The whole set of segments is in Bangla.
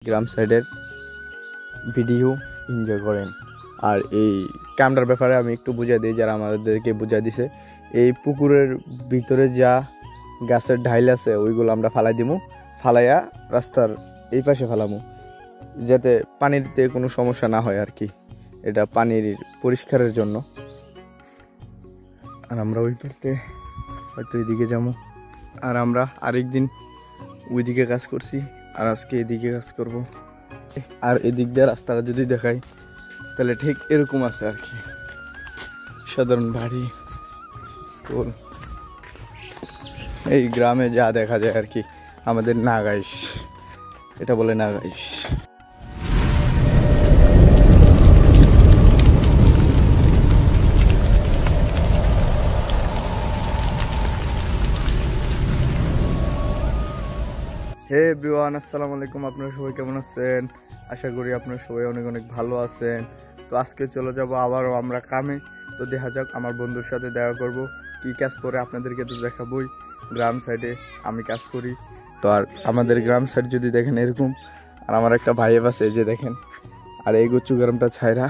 গ্রাম সাইডের ভিডিও এনজয় করেন। আর এই ক্যামেরার ব্যাপারে আমি একটু বুঝিয়ে দিই, যারা আমাদেরকে বুঝিয়ে দিছে। এই পুকুরের ভিতরে যা গাছের ঢাইল আছে ওইগুলো আমরা ফালাই দিমু, ফালাইয়া রাস্তার এই পাশে ফালামু, যাতে পানিতে কোনো সমস্যা না হয় আর কি। এটা পানির পরিষ্কারের জন্য। আর আমরা ওই পারতে হয়তো এদিকে যাবো। আর আমরা আরেকদিন ওইদিকে কাজ করছি, আর আজকে এদিকে কাজ করব। আর এদিক দিয়ে রাস্তাটা যদি দেখাই তাহলে ঠিক এরকম আছে আর কি, সাধারণ বাড়ি, স্কুল। এই গ্রামে যা দেখা যায় আর কি, আমাদের নাগাইশ, এটা বলে নাগাইশ। হে এভরিওয়ান, আসসালামু আলাইকুম। আপনারা সবাই কেমন আছেন? আশা করি আপনারা সবাই অনেক অনেক ভালো আছেন। তো আজকে চলে যাব আবারও আমরা কামে। তো দেখা যাক, আমার বন্ধুর সাথে দেখা করব, কি কাজ করে আপনাদেরকে তো দেখাবই। গ্রাম সাইডে আমি কাজ করি। তো আর আমাদের গ্রাম সাইড যদি দেখেন এরকম। আর আমার একটা ভাই আছে, এই যে দেখেন। আর এই গুচ্ছু গ্রামটা ছাইরা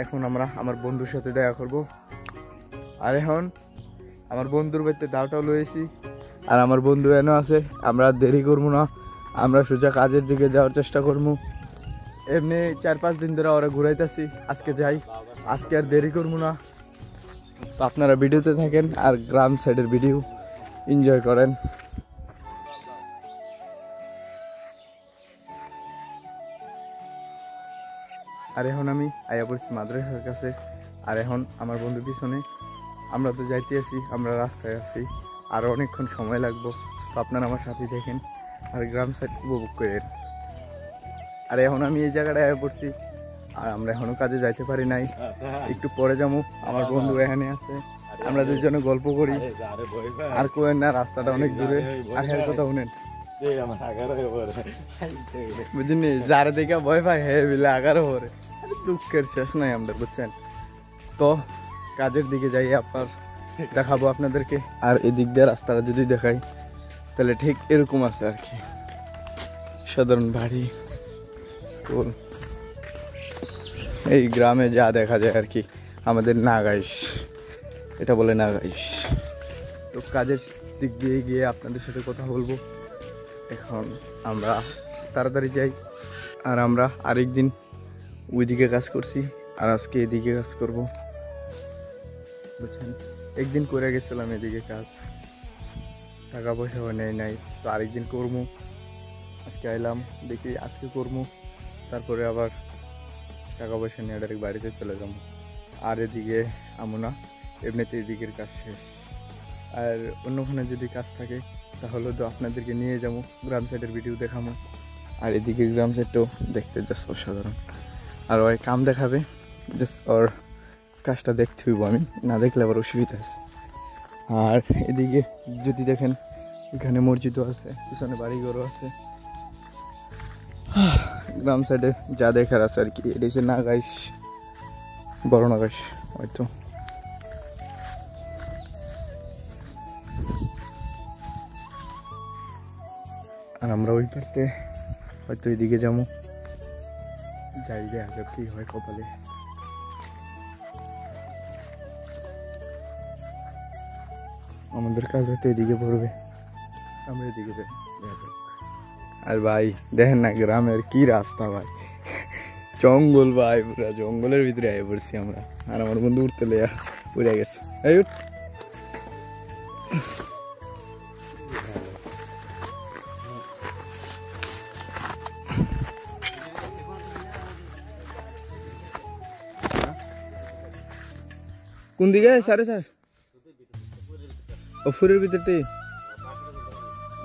এখন আমরা আমার বন্ধুর সাথে দেখা করব। আর এখন আমার বন্ধুর বাড়িতে দাওটাও লয়েছি, আর আমার বন্ধু এনে আছে। আমরা দেরি করবো না, আমরা সোজা কাজের দিকে যাওয়ার চেষ্টা করবো। এমনি 4-5 দিন ধরে ওরা ঘুরাইতেছি, আজকে যাই, আজকে আর দেরি করবো না। তো আপনারা ভিডিওতে থাকেন আর গ্রাম সাইডের ভিডিও এনজয় করেন। আর এখন আমি আয়া পড়ছি মাদ্রাসার কাছে। আর এখন আমার বন্ধু পিছনে, আমরা তো যাইতে আছি, আমরা রাস্তায় আছি, আরও অনেকক্ষণ সময় লাগবো। তো আপনারা আমার সাথে দেখেন আর গ্রাম সাইড উপভোগ করেন। আর এখন আমি এই জায়গাটায় আয়া পড়ছি, আর আমরা এখনো কাজে যাইতে পারি নাই, একটু পরে যাবো। আমার বন্ধু এখানে আছে, আমরা দুজনে গল্প করি। আর কোয়েন না, রাস্তাটা অনেক দূরে। আর হের কথা শুনেন, বুঝিনি, যারা দেখে ভয় পায় হে বিলে 11 পরে, দুঃখের শেষ নাই আমরা, বুঝছেন। তো কাজের দিকে যাই, আপনার দেখাবো আপনাদেরকে। আর এদিক দিয়ে রাস্তাটা যদি দেখাই তাহলে ঠিক এরকম আছে আর কি, সাধারণ বাড়ি, স্কুল। এই গ্রামে যা দেখা যায় আর কি, আমাদের নাগাইশ, এটা বলে নাগাইশ। তো কাজের দিক দিয়ে গিয়ে আপনাদের সাথে কথা বলবো। এখন আমরা তাড়াতাড়ি যাই। আর আমরা আরেকদিন ওইদিকে কাজ করছি, আর আজকে এদিকে কাজ করব, বুঝছেন। একদিন করে গেছিলাম এদিকে কাজ, টাকা পয়সা নেই নাই, তো আরেকদিন করবো। আজকে আইলাম, দেখি আজকে করবো, তারপরে আবার টাকা পয়সা নিয়ে ডাইরেক্ট বাড়িতে চলে যাবো। আর এদিকে আমো না, এমনিতে এদিকের কাজ শেষ। আর অন্যখানে যদি কাজ থাকে তাহলে তো আপনাদেরকে নিয়ে যাবো, গ্রাম সাইডের ভিডিও দেখাবো। আর এদিকে গ্রাম সাইডটাও দেখতে জাস্ট অসাধারণ। আর ওই কাম দেখাবে, জাস্ট ওর কাজটা দেখতে হইব, আমি না দেখলে আবার অসুবিধা আছে। আর এদিকে যদি দেখেন, এখানে মসজিদও আছে, পিছনে বাড়িঘরও আছে। গ্রাম সাইডে যা দেখার আছে আর কি, এটা হচ্ছে নাগাইশ, বড় নাগাইশ হয়তো। আর আমরা ওই পারতে হয়তো এদিকে যাবো, যাই রে আগে কি হয় কপালে। আমাদের কাজ হয়তো এদিকে পড়বে, আমরা এদিকে যাই। আর ভাই দেখেন না, গ্রামের কি রাস্তা ভাই, জঙ্গল ভাই, পুরা জঙ্গলের ভিতরে আয়ে পড়ছি আমরা। আর আমার বন্ধু উঠতে লেয়া উড়ে গেছে। এই উঠ, কোন দিকে? 4:30 ফুরের ভিতরতে।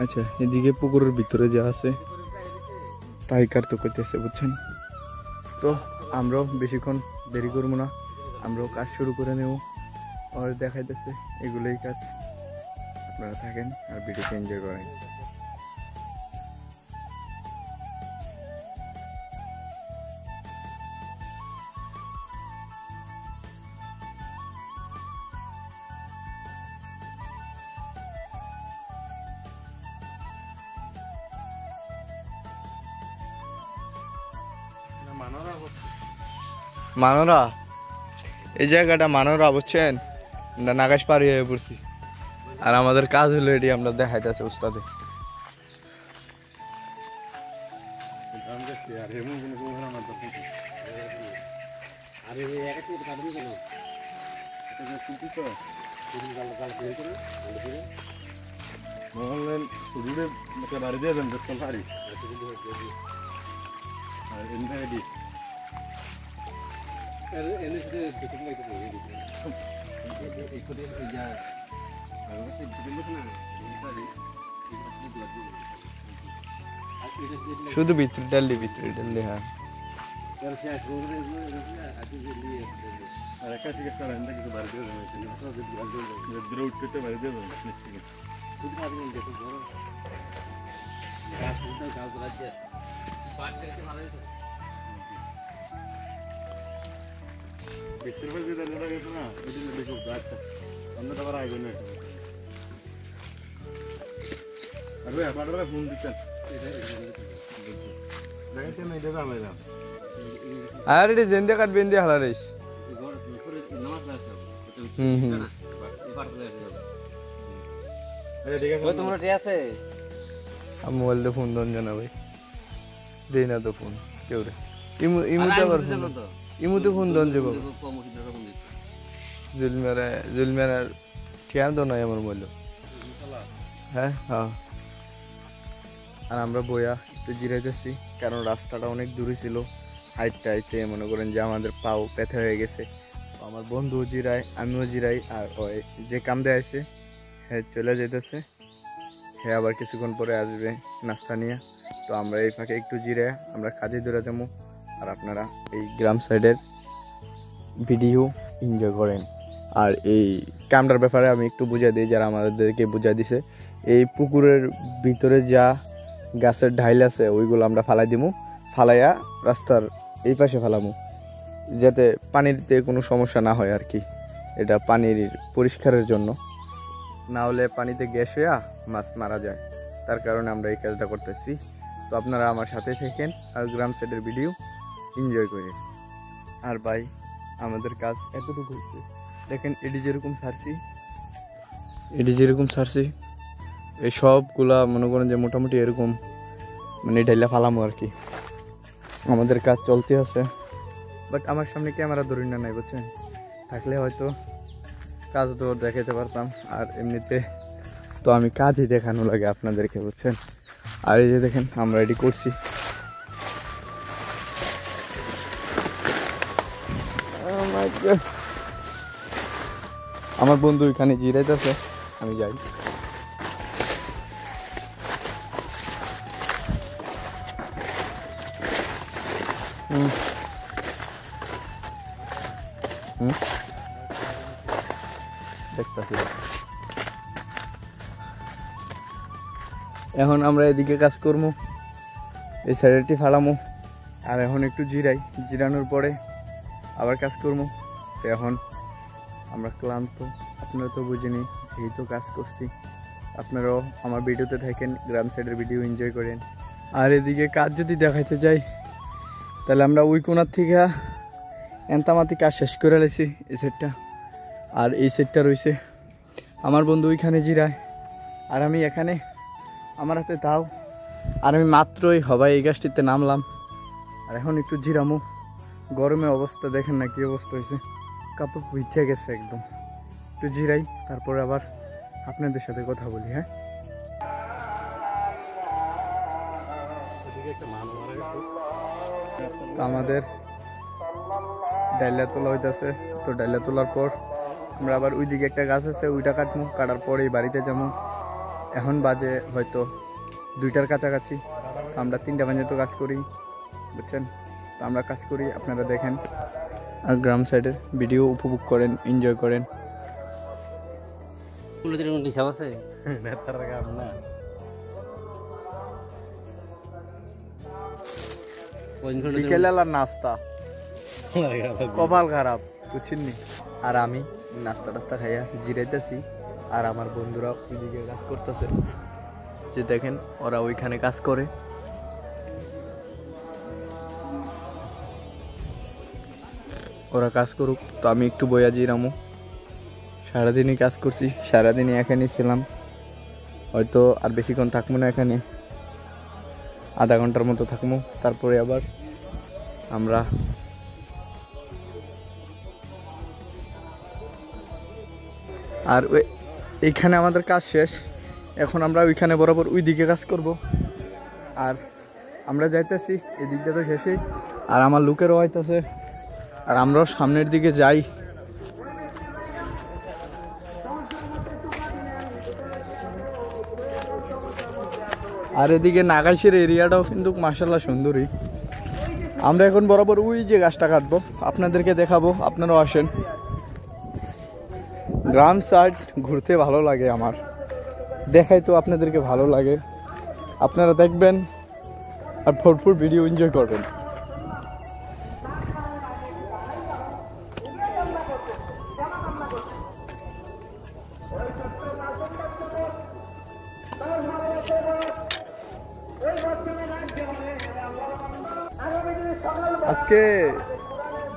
আচ্ছা, এদিকে পুকুরের ভিতরে যা আছে তাই কার তো করতেছে, বুঝছেন। তো আমরাও বেশিক্ষণ দেরি করবো না, আমরাও কাজ শুরু করে নেব। আর দেখাইতেছে এগুলোই কাজ, আপনারা থাকেন আর ভিডিওতে এনজয় করেন। মানরা, এই জায়গাটা মানরা বুঝছেন, আমরা নাগাশ পাড়ি হয়ে পড়ছি। আর আমাদের কাজ হলো এটি আমরা দেখাইতেছে উস্তাদে। শুধু ভিতরে ডাললি হ্যাঁ। আর এটি জেন্দে কাট বেন্দে হালারিস। মোবাইল তো ফোন দন জানা ভাই, দেই না তো ফোন কেউ রে। ইমুতে ফোন দন যাব জুলমেরা ঠিয়া তো নাই আমার মোবাইল। হ্যাঁ হ্যাঁ। আর আমরা বইয়া একটু জিরাইতেছি, কারণ রাস্তাটা অনেক দূরে ছিল। হাইটটা হাইটে মনে করেন যে আমাদের পাও ব্যথা হয়ে গেছে। আমার বন্ধুও জিরায়, আমিও জিরাই। আর ওই যে কাম দেয় আছে হ্যাঁ চলে যেতেছে, হ্যাঁ আবার কিছুক্ষণ পরে আসবে নাস্তা নিয়ে। তো আমরা এই ফাঁকে একটু জিরে আমরা কাজে ধরে যাবো। আর আপনারা এই গ্রাম সাইডের ভিডিও এনজয় করেন। আর এই কামটার ব্যাপারে আমি একটু বুঝিয়ে দিই, যারা আমাদেরকে বুঝিয়ে দিছে। এই পুকুরের ভিতরে যা গাছের ঢাইল আছে ওইগুলো আমরা ফালাই দিমু, ফালাইয়া রাস্তার এই পাশে ফালামু, যাতে পানিতে কোনো সমস্যা না হয় আর কি। এটা পানির পরিষ্কারের জন্য, না হলে পানিতে গ্যাস হইয়া মাছ মারা যায়। তার কারণে আমরা এই কাজটা করতেছি। তো আপনারা আমার সাথে থাকেন আর গ্রাম সাইডের ভিডিও এনজয় করেন। আর ভাই আমাদের কাজ এতটুকু হচ্ছে, দেখেন এটি যেরকম ছাড়ছি এই সবগুলা মনে করেন যে মোটামুটি এরকম মানে ঢাইলা ফালামো আর কি। আমাদের কাজ চলতে আছে, বাট আমার সামনে ক্যামেরা ধরি না নাই বুঝছেন, থাকলে হয়তো কাজ তো দেখাতে পারতাম। আর এমনিতে তো আমি কাজই দেখানো লাগে আপনাদেরকে বুঝছেন। আর এই যে দেখেন আমরা রেডি করছি। আমার বন্ধু এখানে জিরাইতেছে, আমি যাই। দেখতেছি এখন আমরা এদিকে কাজ করবো, এই সাইডটি ফালামো। আর এখন একটু জিরাই, জিরানোর পরে আবার কাজ করবো। তো এখন আমরা ক্লান্ত, আপনারা তো বুঝিনি, যেহেতু কাজ করছি। আপনারাও আমার ভিডিওতে থাকেন, গ্রাম সাইডের ভিডিও এনজয় করেন। আর এদিকে কাজ যদি দেখাইতে যাই তাহলে আমরা ওই কোনার থেকে এন্তামাতি কাজ শেষ করে লেছি এই সেটটা। আর এই সেটটা রয়েছে আমার বন্ধু ওইখানে জিরায়, আর আমি এখানে আমার হাতে তাও। আর আমি মাত্রই হবাই এই গাছটিতে নামলাম। আর এখন একটু জিরামো, গরমে অবস্থা দেখেন না কি অবস্থা হয়েছে, কাপড় ভিজে গেছে একদম। একটু জিরাই, তারপরে আবার আপনাদের সাথে কথা বলি। হ্যাঁ আমাদের ডাইলা তোলা হইতেছে। তো ডাইলা তোলার পর আমরা আবার ওইদিকে একটা গাছ আছে ওইটা কাটবো, কাটার পরেই বাড়িতে যাবো। এখন বাজে হয়তো 2টার কাছাকাছি। আমরা 3টা বাজে তো কাজ করি বুঝছেন। তো আমরা কাজ করি, আপনারা দেখেন আর গ্রাম সাইডের ভিডিও উপভোগ করেন, এনজয় করেন। বিকেলের নাস্তা কপাল খারাপ বুঝছেন নি। আর আমি নাস্তা টাস্তা খাইয়া জিরাইতেছি, আর আমার বন্ধুরা ওইদিকে কাজ করতেছে। যে দেখেন ওরা ওইখানে কাজ করে। ওরা কাজ করুক, তো আমি একটু বইয়া জিরামু। সারাদিনই কাজ করছি, সারাদিনই এখানেই ছিলাম। হয়তো আর বেশিক্ষণ থাকবো না এখানে, আধা ঘন্টার মতো থাকবো, তারপরে আবার আমরা আর এইখানে আমাদের কাজ শেষ। এখন আমরা ওইখানে বরাবর ওই দিকে কাজ করব। আর আমরা যাইতেছি, এই দিকটা তো শেষেই, আর আমার লোকেরও হইতেছে, আর আমরাও সামনের দিকে যাই। আর এদিকে নাগাইশের এরিয়াটাও কিন্তু মাশাআল্লাহ সুন্দরই। আমরা এখন বরাবর ওই যে গাছটা কাটবো, আপনাদেরকে দেখাবো, আপনারাও আসেন। গ্রাম সাইড ঘুরতে ভালো লাগে আমার, দেখাই তো আপনাদেরকে ভালো লাগে, আপনারা দেখবেন আর ভরপুর ভিডিও এনজয় করবেন। আজকে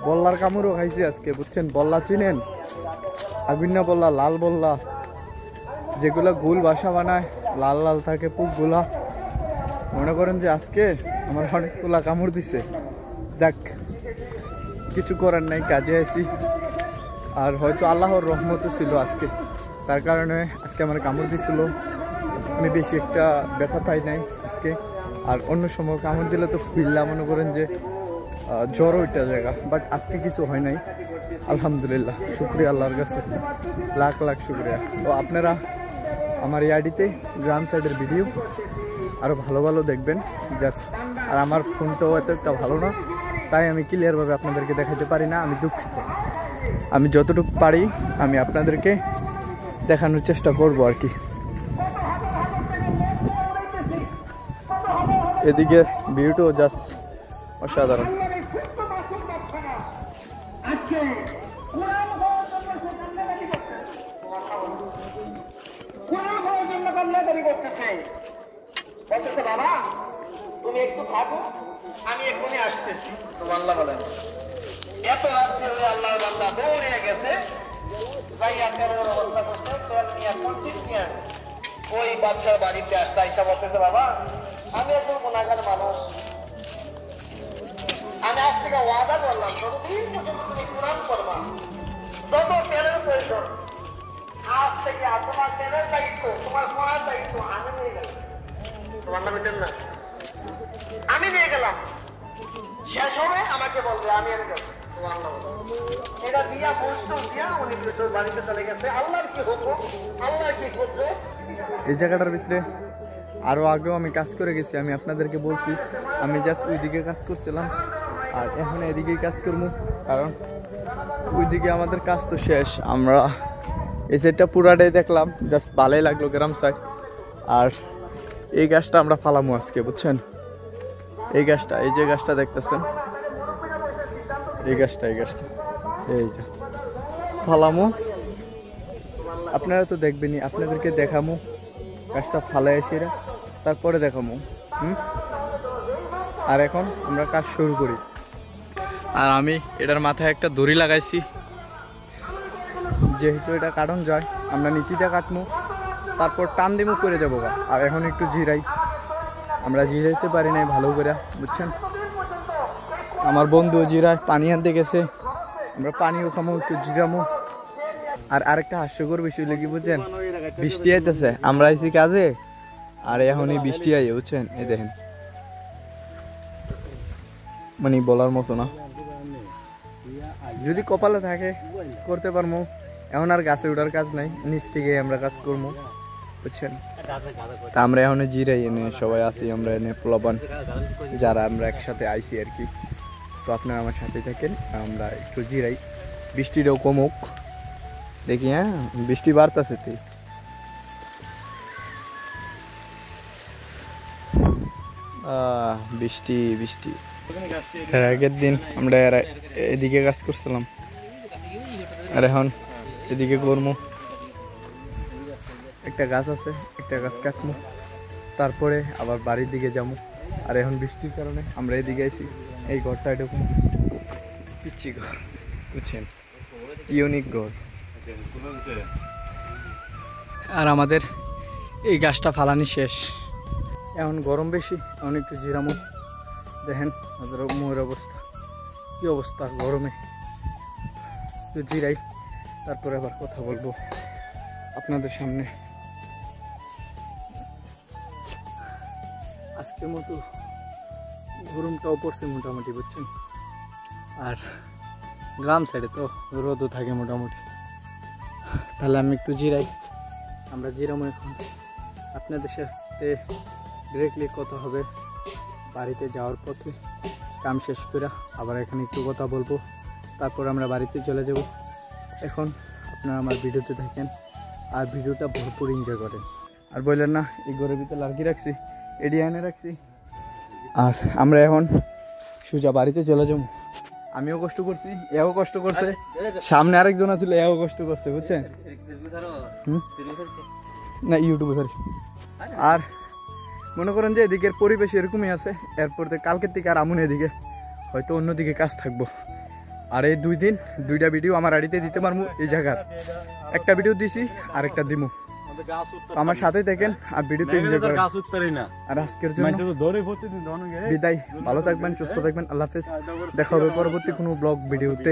বল্লার কামড়ও খাইছি আজকে, বুঝছেন? বল্লা চিনেন? আগুন বল্লা, লাল বল্লা, যেগুলা গোল বাসা বানায়, লাল লাল থাকে পুকগুলা। মনে করেন যে আজকে আমার অনেকগুলা কামড় দিছে। যাক, কিছু করার নাই, কাজে আছি। আর হয়তো আল্লাহর রহমতও ছিল আজকে, তার কারণে আজকে আমার কামড় দিছিল। আমি বেশি একটা ব্যথা পাই নাই আজকে। আর অন্য সময় কামড় দিলে তো ফুললাম, মনে করেন যে জ্বর ওইটা জায়গা, বাট আজকে কিছু হয় নাই, আলহামদুলিল্লাহ। শুক্রিয়া আল্লাহর কাছে, লাখ লাখ শুক্রিয়া। তো আপনারা আমার এই আইডিতে গ্রাম সাইডের ভিডিও আরও ভালো ভালো দেখবেন জাস্ট। আর আমার ফোনটাও এত একটা ভালো না, তাই আমি ক্লিয়ারভাবে আপনাদেরকে দেখাতে পারি না, আমি দুঃখিত। আমি যতটুকু পারি আমি আপনাদেরকে দেখানোর চেষ্টা করব আর কি। এদিকে ভিউটাও জাস্ট অসাধারণ। বাবা তুমি একটু থাকো, আমি এক্ষুনি আসতেছি। আল্লাহ বলেন এত রাত্রে হয়ে আল্লাহ বান্দা দৌড়ে গেছে, অবস্থা করছে, তেল নিয়ে পঞ্চিশ নিয়ে ওই বাচ্চার বাড়িতে আসতে আইসা বলতেছে, বাবা আমি একজন গুণাগার মানুষ, আমি আজ থেকে ওয়াদা করলাম যতদিন পর্যন্ত তুমি কোরআন করবা, যত তেলের প্রয়োজন, আজ থেকে আর তোমার তেলের দায়িত্ব, তোমার পড়ার দায়িত্ব আমি নিয়ে গেলাম। তোমার নাম না, আমি নিয়ে গেলাম। শেষ হবে আমাকে বলবে, আমি এনে যাবো। এটা দিয়া বসতো দিয়া উনি বাড়িতে চলে গেছে। আল্লাহর কি হুকুম, আল্লাহর কি করবে। এই জায়গাটার ভিতরে আরও আগেও আমি কাজ করে গেছি, আমি আপনাদেরকে বলছি। আমি জাস্ট ওইদিকে কাজ করছিলাম, আর এখন এদিকেই কাজ করবো, কারণ ওইদিকে আমাদের কাজ তো শেষ। আমরা এই সাইডটা পুরাটাই দেখলাম, জাস্ট ভালোই লাগলো গ্রাম সাইড। আর এই গাছটা আমরা ফালামো আজকে, বুঝছেন? এই গাছটা, এই যে গাছটা দেখতেছেন, এই গাছটা এইটা ফালামো। আপনারা তো দেখবেনই, আপনাদেরকে দেখামো গাছটা ফালাই এসে, তারপরে দেখামো। আর এখন আমরা কাজ শুরু করি। আর আমি এটার মাথায় একটা দড়ি লাগাইছি, যেহেতু এটা কাটন যায়, আমরা নিচিতে কাটবো, তারপর টান দিমু করে যাবো। আর এখন একটু জিরাই, আমরা জিরাইতে পারি নাই ভালো করে, বুঝছেন? আমার বন্ধু জিরায়, পানি আনতে গেছে, আমরা পানিও খামো, একটু জিরামো। আর আরেকটা হাস্যকর বিষয় লেগে, বুঝছেন? বৃষ্টি আইতেছে, আমরা আইছি কাজে, আর এখনই বৃষ্টি আই, বুঝছেন? এই দেখেন, মানে বলার মতো না। যদি কপালে থাকে করতে পারবো। এখন আর গাছে ওঠার কাজ নাই, নিচ থেকে আমরা কাজ করবো, বুঝছেন? তা আমরা এখন জিরাই, এনে সবাই আসি, আমরা এনে প্লবান যারা আমরা একসাথে আইসি আর কি। তো আপনারা আমার সাথে থাকেন, আমরা একটু জিরাই, বৃষ্টিটাও কমুক দেখি। হ্যাঁ, বৃষ্টি বাড়তেছে তুই। বৃষ্টি বৃষ্টি। এর আগের দিন আমরা এদিকে কাজ করছিলাম, আর এখন এদিকে করবো। একটা গাছ আছে, একটা গাছ কাটবো, তারপরে আবার বাড়ির দিকে যাবো। আর এখন বৃষ্টির কারণে আমরা এদিকে আইছি, এই ঘরটা এরকম পিচ্ছি ঘর। বুঝছেন, ইউনিক ঘর। আর আমাদের এই গাছটা ফালানি শেষ, এখন গরম বেশি, এখন একটু জিরামো। দেখেন আমাদের মুহের অবস্থা, কি অবস্থা গরমে। একটু জিরাই, তারপরে আবার কথা বলবো আপনাদের সামনে। আজকের মতো গরমটাও পড়ছে মোটামুটি, বুঝছেন। আর গ্রাম সাইডে তো রোদও থাকে মোটামুটি। তাহলে আমি একটু জিরাই, আমরা জিরামো এখন। আপনাদের সাথে ডিরেক্টলি কথা হবে বাড়িতে যাওয়ার পথে, কাম শেষ করে আবার এখানে একটু কথা বলবো, তারপর আমরা বাড়িতে চলে যাব। এখন আপনারা আমার ভিডিওতে থাকেন আর ভিডিওটা ভরপুর এনজয় করেন। আর বললেন না, এই ঘরের ভিতরে লার্কি রাখছি, এডি এনে রাখছি। আর আমরা এখন সোজা বাড়িতে চলে যাবো। আমিও কষ্ট করছি, এও কষ্ট করছে, সামনে আরেকজন আছিল, এও কষ্ট করছে, বুঝছেন না, ইউটিউবে সরি। আর মনে করেন যে এদিকের পরিবেশ এরকমই আছে, এরপর কালকের থেকে আর আমুন এদিকে হয়তো অন্যদিকে কাজ থাকবো। আর এই 2 দিন 2টা ভিডিও আমার আড়িতে দিতে পারবো। এই জায়গার একটা ভিডিও দিছি, আরেকটা দিমু। আমার সাথে দেখেন আর ভিডিওতে এনজয় করেন। আর আজকের জন্য বিদায়, ভালো থাকবেন, সুস্থ থাকবেন, আল্লাহ হাফেজ। দেখা হবে পরবর্তী কোনো ব্লগ ভিডিওতে।